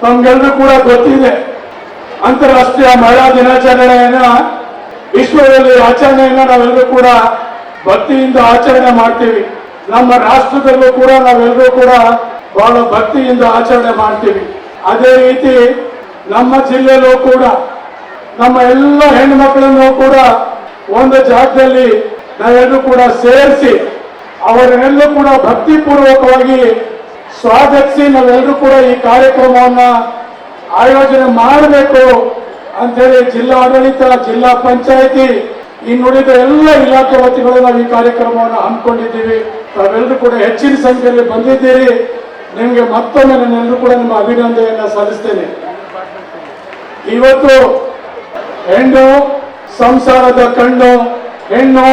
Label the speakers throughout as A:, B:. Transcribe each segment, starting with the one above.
A: ತಮ್ಗೆಲ್ಲರೂ ಕೂಡ ಗೊತ್ತಿದೆ, ಅಂತಾರಾಷ್ಟ್ರೀಯ ಮಹಿಳಾ ದಿನಾಚರಣೆಯನ್ನ ವಿಶ್ವದಲ್ಲಿ ಆಚರಣೆಯನ್ನ ನಾವೆಲ್ಲರೂ ಕೂಡ ಭಕ್ತಿಯಿಂದ ಆಚರಣೆ ಮಾಡ್ತೀವಿ. ನಮ್ಮ ರಾಷ್ಟ್ರದಲ್ಲೂ ಕೂಡ ನಾವೆಲ್ಲರೂ ಕೂಡ ಬಹಳ ಭಕ್ತಿಯಿಂದ ಆಚರಣೆ ಮಾಡ್ತೀವಿ. ಅದೇ ರೀತಿ ನಮ್ಮ ಜಿಲ್ಲೆಯಲ್ಲೂ ಕೂಡ ನಮ್ಮ ಎಲ್ಲ ಹೆಣ್ಣು ಮಕ್ಕಳನ್ನು ಕೂಡ ಒಂದು ಜಾಗದಲ್ಲಿ ನಾವೆಲ್ಲರೂ ಕೂಡ ಸೇರಿಸಿ ಅವರನ್ನೆಲ್ಲೂ ಕೂಡ ಭಕ್ತಿಪೂರ್ವಕವಾಗಿ ಸ್ವಾಗತಿಸಿ ನಾವೆಲ್ಲರೂ ಕೂಡ ಈ ಕಾರ್ಯಕ್ರಮವನ್ನ ಆಯೋಜನೆ ಮಾಡಬೇಕು ಅಂತೇಳಿ ಜಿಲ್ಲಾಡಳಿತ, ಜಿಲ್ಲಾ ಪಂಚಾಯಿತಿ, ಇನ್ನುಳಿದ ಎಲ್ಲ ಇಲಾಖೆ ವತಿಗಳು ನಾವು ಈ ಕಾರ್ಯಕ್ರಮವನ್ನು ಹಮ್ಮಿಕೊಂಡಿದ್ದೀವಿ. ತಾವೆಲ್ಲರೂ ಕೂಡ ಹೆಚ್ಚಿನ ಸಂಖ್ಯೆಯಲ್ಲಿ ಬಂದಿದ್ದೀರಿ. ನಿಮಗೆ ಮತ್ತೊಮ್ಮೆ ನಾನೆಲ್ಲರೂ ಕೂಡ ನಿಮ್ಮ ಅಭಿನಂದನೆಯನ್ನ ಸಲ್ಲಿಸ್ತೇನೆ. ಇವತ್ತು ಹೆಣ್ಣು ಸಂಸಾರದ ಕಣ್ಣು, ಹೆಣ್ಣು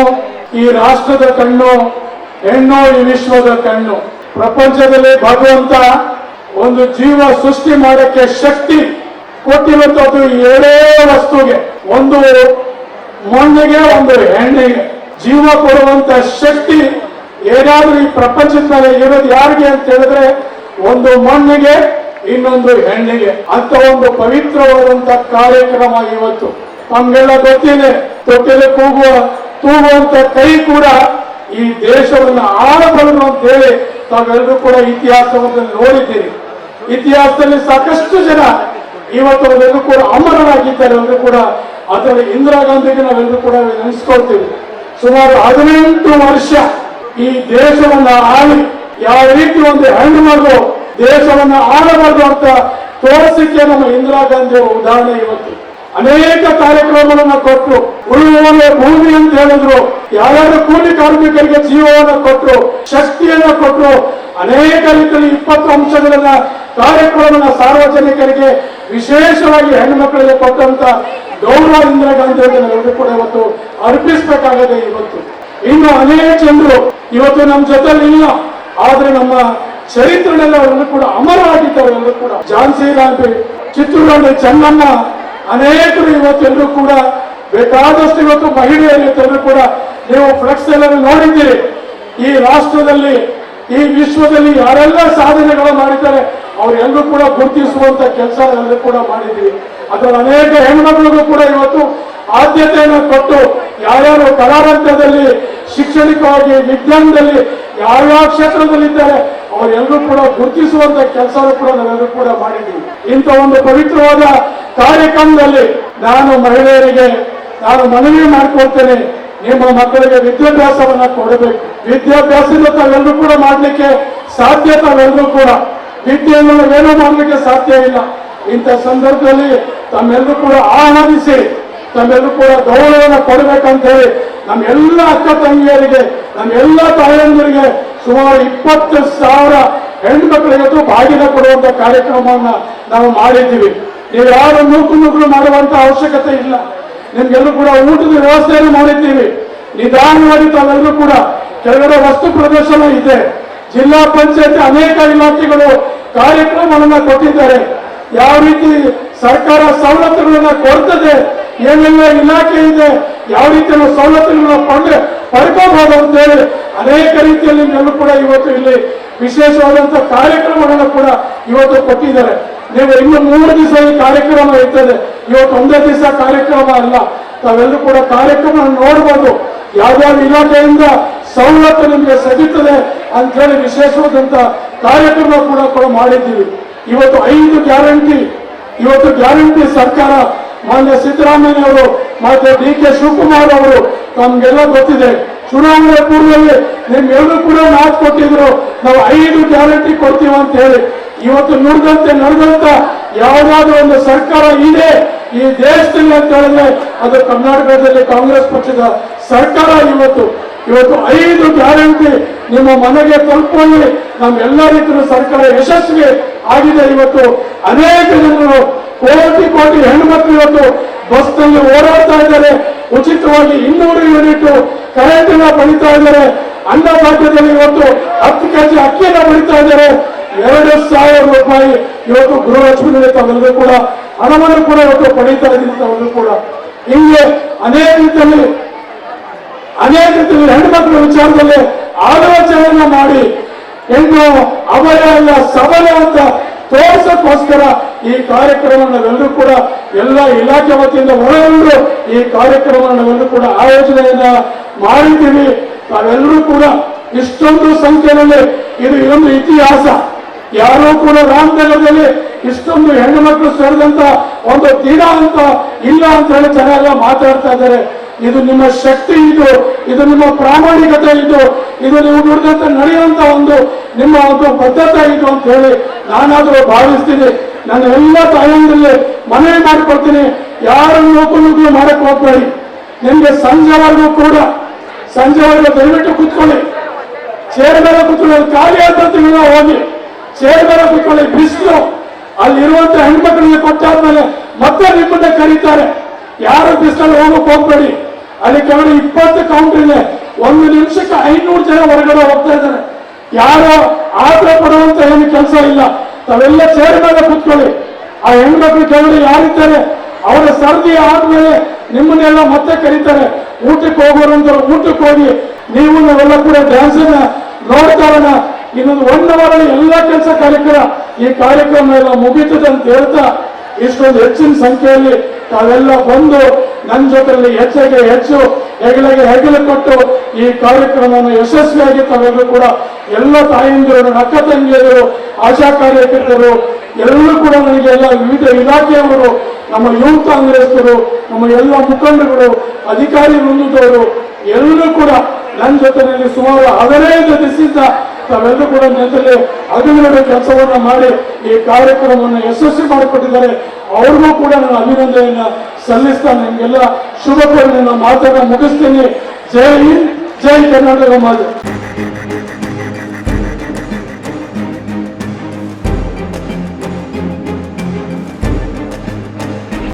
A: ಈ ರಾಷ್ಟ್ರದ ಕಣ್ಣು, ಹೆಣ್ಣು ಈ ವಿಶ್ವದ ಕಣ್ಣು. ಪ್ರಪಂಚದಲ್ಲಿ ಭಗವಂತ ಒಂದು ಜೀವ ಸೃಷ್ಟಿ ಮಾಡಕ್ಕೆ ಶಕ್ತಿ ಕೊಟ್ಟಿರುವಂತದ್ದು ಎರಡೇ ವಸ್ತುಗೆ, ಒಂದು ಮಣ್ಣಿಗೆ, ಒಂದು ಹೆಣ್ಣಿಗೆ. ಜೀವ ಕೊಡುವಂತ ಶಕ್ತಿ ಏನಾದ್ರೂ ಈ ಪ್ರಪಂಚದ ಮೇಲೆ ಇರೋದು ಯಾರಿಗೆ ಅಂತ ಹೇಳಿದ್ರೆ ಒಂದು ಮಣ್ಣಿಗೆ, ಇನ್ನೊಂದು ಹೆಣ್ಣಿಗೆ. ಅಂತ ಒಂದು ಪವಿತ್ರವಾದಂತ ಕಾರ್ಯಕ್ರಮ ಇವತ್ತು. ನಮ್ಗೆಲ್ಲ ಗೊತ್ತಿದೆ, ತೊಟ್ಟಿಲೆ ತೂಗುವಂತ ಕೈ ಕೂಡ ಈ ದೇಶವನ್ನು ಆಳಬಲ್ಲರು ಅಂತ ಹೇಳಿ ತಾವೆಲ್ಲರೂ ಕೂಡ ಇತಿಹಾಸವನ್ನು ನೋಡಿದ್ದೀರಿ. ಇತಿಹಾಸದಲ್ಲಿ ಸಾಕಷ್ಟು ಜನ ಇವತ್ತು ಅವರೆಲ್ಲರೂ ಕೂಡ ಅಮರರಾಗಿದ್ದಾರೆ. ಅವರು ಕೂಡ ಅದರಲ್ಲಿ ಇಂದಿರಾ ಗಾಂಧಿಗೆ ನಾವೆಲ್ಲರೂ ಕೂಡ ನೆನೆಸ್ಕೊಳ್ತೀವಿ. ಸುಮಾರು 18 ವರ್ಷ ಈ ದೇಶವನ್ನ ಆಳಿ ಯಾವ ರೀತಿ ಒಂದು ಹೆಣ್ಣು ಮಗು ದೇಶವನ್ನ ಆಳಬಾರದು ಅಂತ ತೋರಿಸಲಿಕ್ಕೆ ನಮ್ಮ ಇಂದಿರಾ ಗಾಂಧಿ ಉದಾಹರಣೆ ಇವತ್ತು. ಅನೇಕ ಕಾರ್ಯಕ್ರಮಗಳನ್ನ ಕೊಟ್ಟರು. ಉಳುವವನೇ ಭೂಮಿ ಅಂತ ಹೇಳಿದ್ರು. ಯಾರ್ಯಾರು ಕೂಲಿ ಕಾರ್ಮಿಕರಿಗೆ ಜೀವವನ್ನು ಕೊಟ್ಟರು, ಶಕ್ತಿಯನ್ನ ಕೊಟ್ಟರು. ಅನೇಕ ರೀತಿಯಲ್ಲಿ 20 ಅಂಶಗಳನ್ನ ಕಾರ್ಯಕ್ರಮನ ಸಾರ್ವಜನಿಕರಿಗೆ ವಿಶೇಷವಾಗಿ ಹೆಣ್ಣು ಮಕ್ಕಳಿಗೆ ಕೊಟ್ಟಂತ ಗೌರವ ಇಂದಿರಾ ಗಾಂಧಿ ನಾವೆಲ್ಲರೂ ಕೂಡ ಇವತ್ತು ಅರ್ಪಿಸಬೇಕಾಗಿದೆ. ಇವತ್ತು ಇನ್ನು ಅನೇಕ ಜನರು ಇವತ್ತು ನಮ್ಮ ಜೊತೆಲಿ ಇಲ್ಲ, ಆದ್ರೆ ನಮ್ಮ ಚರಿತ್ರೆನೆಲ್ಲ ಅವರೆಲ್ಲರೂ ಕೂಡ ಅಮರವಾಗಿದ್ದಾರೆ. ಎಲ್ಲರೂ ಕೂಡ ಝಾನ್ಸಿ ರಾಣಿ, ಕಿತ್ತೂರು ಚೆನ್ನಮ್ಮ, ಅನೇಕರು ಇವತ್ತೆಲ್ಲರೂ ಕೂಡ ಬೇಕಾದಷ್ಟು ಇವತ್ತು ಮಹಿಳೆಯರು ಇವತ್ತೆಲ್ಲರೂ ಕೂಡ ನೀವು ಫ್ಲೆಕ್ಸ್ ಎಲ್ಲ ನೋಡಿದ್ದೀರಿ. ಈ ರಾಷ್ಟ್ರದಲ್ಲಿ, ಈ ವಿಶ್ವದಲ್ಲಿ ಯಾರೆಲ್ಲ ಸಾಧನೆಗಳು ಮಾಡಿದ್ದಾರೆ ಅವರೆಲ್ಲರೂ ಕೂಡ ಗುರುತಿಸುವಂತ ಕೆಲಸ ಎಲ್ಲರೂ ಕೂಡ ಮಾಡಿದ್ದೀವಿ. ಅದರಲ್ಲಿ ಅನೇಕ ಹೆಣ್ಮಕ್ಳಿಗೂ ಕೂಡ ಇವತ್ತು ಆದ್ಯತೆಯನ್ನು ಕೊಟ್ಟು ಯಾರ್ಯಾರು ಕಲಾರಂಗದಲ್ಲಿ, ಶಿಕ್ಷಣಿಕವಾಗಿ, ವಿಜ್ಞಾನದಲ್ಲಿ ಯಾವ್ಯಾವ ಕ್ಷೇತ್ರದಲ್ಲಿದ್ದಾರೆ ಅವರೆಲ್ಲರೂ ಕೂಡ ಗುರುತಿಸುವಂತ ಕೆಲಸ ಕೂಡ ನಾವೆಲ್ಲರೂ ಕೂಡ ಮಾಡಿದ್ದೀವಿ. ಇಂಥ ಒಂದು ಪವಿತ್ರವಾದ ಕಾರ್ಯಕ್ರಮದಲ್ಲಿ ನಾನು ಮಹಿಳೆಯರಿಗೆ ಮನವಿ ಮಾಡಿಕೊಳ್ತೇನೆ, ನಿಮ್ಮ ಮಕ್ಕಳಿಗೆ ವಿದ್ಯಾಭ್ಯಾಸವನ್ನ ಕೊಡಬೇಕು. ವಿದ್ಯಾಭ್ಯಾಸದಿಂದ ತಾವೆಲ್ಲರೂ ಕೂಡ ಮಾಡ್ಲಿಕ್ಕೆ ಸಾಧ್ಯ. ತಾವೆಲ್ಲರೂ ಕೂಡ ವಿದ್ಯೆಯನ್ನು ಏನೋ ಮಾಡ್ಲಿಕ್ಕೆ ಸಾಧ್ಯ ಇಲ್ಲ. ಇಂಥ ಸಂದರ್ಭದಲ್ಲಿ ತಮ್ಮೆಲ್ಲರೂ ಕೂಡ ಆಹ್ವಾನಿಸಿ ತಮ್ಮೆಲ್ಲರೂ ಕೂಡ ಗೌರವವನ್ನು ಕೊಡಬೇಕಂತ ಹೇಳಿ ನಮ್ಮೆಲ್ಲ ಅಕ್ಕ ತಂಗಿಯರಿಗೆ, ನಮ್ಮೆಲ್ಲ ತಾಯಂದಿರಿಗೆ ಸುಮಾರು 20,000 ಹೆಣ್ಮಕ್ಳಿಗೆ ಬಾಗಿನ ಕೊಡುವಂತ ಕಾರ್ಯಕ್ರಮವನ್ನ ನಾವು ಮಾಡಿದ್ದೀವಿ. ನೀವು ಯಾರು ನೂಕು ಮಾಡುವಂತ ಅವಶ್ಯಕತೆ ಇಲ್ಲ. ನಿಮ್ಗೆಲ್ಲರೂ ಕೂಡ ಊಟದ ವ್ಯವಸ್ಥೆಯನ್ನು ಮಾಡಿದ್ದೀವಿ. ನಿಧಾನವಾಗಿ ತಾವೆಲ್ಲರೂ ಕೂಡ ಕೆಳಗಡೆ ವಸ್ತು ಪ್ರದರ್ಶನ ಇದೆ. ಜಿಲ್ಲಾ ಪಂಚಾಯತ್ ಅನೇಕ ಇಲಾಖೆಗಳು ಕಾರ್ಯಕ್ರಮಗಳನ್ನ ಕೊಟ್ಟಿದ್ದಾರೆ. ಯಾವ ರೀತಿ ಸರ್ಕಾರ ಸವಲತ್ತುಗಳನ್ನ ಕೊಡ್ತದೆ, ಏನೆಲ್ಲ ಇಲಾಖೆ ಇದೆ, ಯಾವ ರೀತಿ ಸವಲತ್ತುಗಳನ್ನ ಪಡ್ಕೋಬಹುದು ಅಂತ ಹೇಳಿ ಅನೇಕ ರೀತಿಯಲ್ಲಿ ನಿಮ್ಮೆಲ್ಲರೂ ಕೂಡ ಇವತ್ತು ಇಲ್ಲಿ ವಿಶೇಷವಾದಂತಹ ಕಾರ್ಯಕ್ರಮಗಳನ್ನ ಕೂಡ ಇವತ್ತು ಕೊಟ್ಟಿದ್ದಾರೆ. ನೀವು ಇನ್ನು 3 ದಿವಸ ಈ ಕಾರ್ಯಕ್ರಮ ಇರ್ತದೆ. ಇವತ್ತು ಒಂದೇ ದಿವಸ ಕಾರ್ಯಕ್ರಮ ಅಲ್ಲ. ತಾವೆಲ್ಲರೂ ಕೂಡ ಕಾರ್ಯಕ್ರಮ ನೋಡ್ಬೋದು. ಯಾವ್ಯಾವ ಇಲಾಖೆಯಿಂದ ಸವಲತ್ತು ನಿಮಗೆ ಸಿಗುತ್ತದೆ ಅಂತ ಹೇಳಿ ವಿಶೇಷವಾದಂತ ಕಾರ್ಯಕ್ರಮ ಕೂಡ ಮಾಡಿದ್ದೀವಿ. ಇವತ್ತು 5 ಗ್ಯಾರಂಟಿ, ಇವತ್ತು ಗ್ಯಾರಂಟಿ ಸರ್ಕಾರ ಮಾನ್ಯ ಸಿದ್ದರಾಮಯ್ಯ ಅವರು ಮತ್ತೆ DK ಶಿವಕುಮಾರ್ ಅವರು, ನಮ್ಗೆಲ್ಲ ಗೊತ್ತಿದೆ, ಚುನಾವಣೆ ಪೂರ್ವದಲ್ಲಿ ನಿಮ್ಗೆಲ್ಲರೂ ಕೂಡ ಮಾತು ಕೊಟ್ಟಿದ್ರು, ನಾವು 5 ಗ್ಯಾರಂಟಿ ಕೊಡ್ತೀವಿ ಅಂತ ಹೇಳಿ. ಇವತ್ತು ನುಡಿದಂತೆ ನಡೆದಂತ ಯಾವುದಾದ್ರೂ ಒಂದು ಸರ್ಕಾರ ಇದೆ ಈ ದೇಶದಲ್ಲಿ ಅಂತ ಹೇಳಿದ್ರೆ ಅದು ಕರ್ನಾಟಕದಲ್ಲಿ ಕಾಂಗ್ರೆಸ್ ಪಕ್ಷದ ಸರ್ಕಾರ. ಇವತ್ತು 5 ಗ್ಯಾರಂಟಿ ನಿಮ್ಮ ಮನೆಗೆ ತಲುಪುವಲ್ಲಿ ನಮ್ಮೆಲ್ಲ ರೀತಿಯ ಸರ್ಕಾರ ಯಶಸ್ವಿ ಆಗಿದೆ. ಇವತ್ತು ಅನೇಕ ಜನರು, ಕೋಟಿ ಹೆಣ್ಮಕ್ಳು ಇವತ್ತು ಬಸ್ನಲ್ಲಿ ಓಡಾಡ್ತಾ ಇದ್ದಾರೆ. ಉಚಿತವಾಗಿ 200 ಯೂನಿಟ್ ಕರೆಂಟ್ ಪಡಿತಾ ಇದ್ದಾರೆ. ಅನ್ನಭಾಗ್ಯದಲ್ಲಿ ಇವತ್ತು 10 kg ಅಕ್ಕಿಯನ್ನು ಪಡಿತಾ ಇದ್ದಾರೆ. 2,000 ರೂಪಾಯಿ ಇವತ್ತು ಗೃಹಲಕ್ಷ್ಮಿಯಲ್ಲಿ ತಾವೆಲ್ಲರೂ ಕೂಡ ಹಣವನ್ನು ಕೂಡ ಇವತ್ತು ಪಡೀತಾ ಇದ್ದೀವಿ. ತಾವೆಲ್ಲರೂ ಕೂಡ ಹಿಂಗೆ ಅನೇಕ ರೀತಿಯಲ್ಲಿ ಹೆಣ್ಮಕ್ಳ ವಿಚಾರದಲ್ಲಿ ಆಲೋಚನೆಯನ್ನ ಮಾಡಿ ಹೆಣ್ಣು ಅಭಯ ಅಲ್ಲ ಸಬಲ ಅಂತ ತೋರಿಸಕ್ಕೋಸ್ಕರ ಈ ಕಾರ್ಯಕ್ರಮ ನಾವೆಲ್ಲರೂ ಕೂಡ ಎಲ್ಲ ಇಲಾಖೆ ವತಿಯಿಂದ ಒಳಗೊಂಡು ಈ ಕಾರ್ಯಕ್ರಮ ನಾವೆಲ್ಲರೂ ಕೂಡ ಆಯೋಜನೆಯನ್ನ ಮಾಡಿದ್ದೀವಿ. ತಾವೆಲ್ಲರೂ ಕೂಡ ಇಷ್ಟೊಂದು ಸಂಖ್ಯೆಯಲ್ಲಿ ಇದೊಂದು ಇತಿಹಾಸ. ಯಾರೂ ಕೂಡ ರಾಮನಗರದಲ್ಲಿ ಇಷ್ಟೊಂದು ಹೆಣ್ಣು ಮಕ್ಕಳು ಸೇರಿದಂತ ಒಂದು ದಿನ ಅಂತ ಇಲ್ಲ ಅಂತ ಹೇಳಿ ಜನ ಎಲ್ಲ ಮಾತಾಡ್ತಾ ಇದ್ದಾರೆ. ಇದು ನಿಮ್ಮ ಶಕ್ತಿ, ಇದು ನಿಮ್ಮ ಪ್ರಾಮಾಣಿಕತೆ, ಇದು ನೀವು ನುಡಿದಂತ ನಡೆಯುವಂತ ನಿಮ್ಮ ಒಂದು ಬದ್ಧತೆ ಅಂತ ಹೇಳಿ ನಾನಾದ್ರೂ ಭಾವಿಸ್ತೀನಿ. ನನ್ನ ಎಲ್ಲ ತಾಯಂದಿರಲ್ಲಿ ಮನವಿ ಮಾಡಿಕೊಡ್ತೀನಿ, ಯಾರನ್ನು ನೂಕು ಮಾಡಕ್ ಹೋಗ್ಬೇಡಿ. ನಿಮ್ಗೆ ಸಂಜೆವರೆಗೂ ದಯವಿಟ್ಟು ಕೂತ್ಕೊಳ್ಳಿ, ಚೇರ್ ಮೇಲೆ ಕೂತ್ಕೊಳ್ಳಿ, ಖಾಲಿ ಆದಂತ ಹೋಗಿ ಚೇರ್ ಮೇಲೆ ಕೂತ್ಕೊಳ್ಳಿ. ಬಿಸಿಲು ಅಲ್ಲಿರುವಂತ ಹೆಣ್ಮಕ್ಳಿಗೆ ಕೊಟ್ಟಾದ್ಮೇಲೆ ಮತ್ತೆ ನಿಮ್ಮನ್ನೇ ಕರೀತಾರೆ. ಯಾರು ಬಿಸಿಲಲ್ಲಿ ಹೋಗಕ್ ಹೋಗ್ಬೇಡಿ. ಅಲ್ಲಿ ಕೇವಲ 20 ಕೌಂಟರ್ ಇದೆ. 1 ನಿಮಿಷಕ್ಕೆ 500 ಜನ ಹೊರಗಡೆ ಹೋಗ್ತಾ ಇದ್ದಾರೆ. ಯಾರೋ ಆತರ ಪಡುವಂತ ಏನು ಕೆಲಸ ಇಲ್ಲ. ತಾವೆಲ್ಲ ಚೇರ್ ಮೇಲೆ ಕೂತ್ಕೊಳ್ಳಿ. ಆ ಹೆಣ್ಮಕ್ಳು ಕೇವಲ ಯಾರಿದ್ದಾರೆ ಅವರ ಸರ್ದಿ ಆದ್ಮೇಲೆ ನಿಮ್ಮನ್ನೆಲ್ಲ ಮತ್ತೆ ಕರೀತಾರೆ. ಊಟಕ್ಕೆ ಹೋಗೋರಂತ ಊಟಕ್ಕೆ ಹೋಗಿ ನೀವು ನಾವೆಲ್ಲ ಕೂಡ ಡ್ಯಾನ್ಸ್ ಅನ್ನ ನೋಡ್ತಾರಣ. ಇನ್ನೊಂದು 1 ಅವರ್ ಎಲ್ಲ ಕೆಲಸ ಈ ಕಾರ್ಯಕ್ರಮ ಎಲ್ಲ ಮುಗೀತದೆ ಅಂತ ಹೇಳ್ತಾ ಇಷ್ಟೊಂದು ಹೆಚ್ಚಿನ ಸಂಖ್ಯೆಯಲ್ಲಿ ತಾವೆಲ್ಲ ಬಂದು ನನ್ನ ಜೊತೆಯಲ್ಲಿ ಹೆಚ್ಚು ಹೆಗಲಿಗೆ ಕೊಟ್ಟು ಈ ಕಾರ್ಯಕ್ರಮವನ್ನು ಯಶಸ್ವಿಯಾಗಿ ತಾವೆಲ್ಲರೂ ಕೂಡ ಎಲ್ಲ ತಾಯಂದಿರು, ಅಕ್ಕ ತಂಗಿಯರು, ಆಶಾ ಕಾರ್ಯಕರ್ತರು ಎಲ್ಲರೂ ಕೂಡ ನನಗೆಲ್ಲ ವಿವಿಧ ಇಲಾಖೆಯವರು, ನಮ್ಮ ಯೂತ್ ಕಾಂಗ್ರೆಸ್ವರು, ನಮ್ಮ ಎಲ್ಲ ಮುಖಂಡರು, ಅಧಿಕಾರಿ ವೃಂದದವರು ಎಲ್ಲರೂ ಕೂಡ ನನ್ನ ಜೊತೆಯಲ್ಲಿ ಸುಮಾರು 15 ದಿವಸದಿಂದ ತಾವೆಲ್ಲರೂ ಕೂಡ ಜೊತೆಯಲ್ಲಿ ಅಭಿನಂದನೆ ಕೆಲಸವನ್ನ ಮಾಡಿ ಈ ಕಾರ್ಯಕ್ರಮವನ್ನು ಯಶಸ್ವಿ ಮಾಡಿಕೊಟ್ಟಿದ್ದಾರೆ. ಅವ್ರಿಗೂ ಕೂಡ ನಾನು ಅಭಿನಂದನೆಯನ್ನ ಸಲ್ಲಿಸ್ತಾ ನಿಮ್ಗೆಲ್ಲ ಶುಭ ಕೋರಿ ನನ್ನ ಮಾತನ್ನ ಮುಗಿಸ್ತೀನಿ. ಜೈ ಹಿಂದ್, ಜೈ ಕರ್ನಾಟಕ ಮಾತೆ.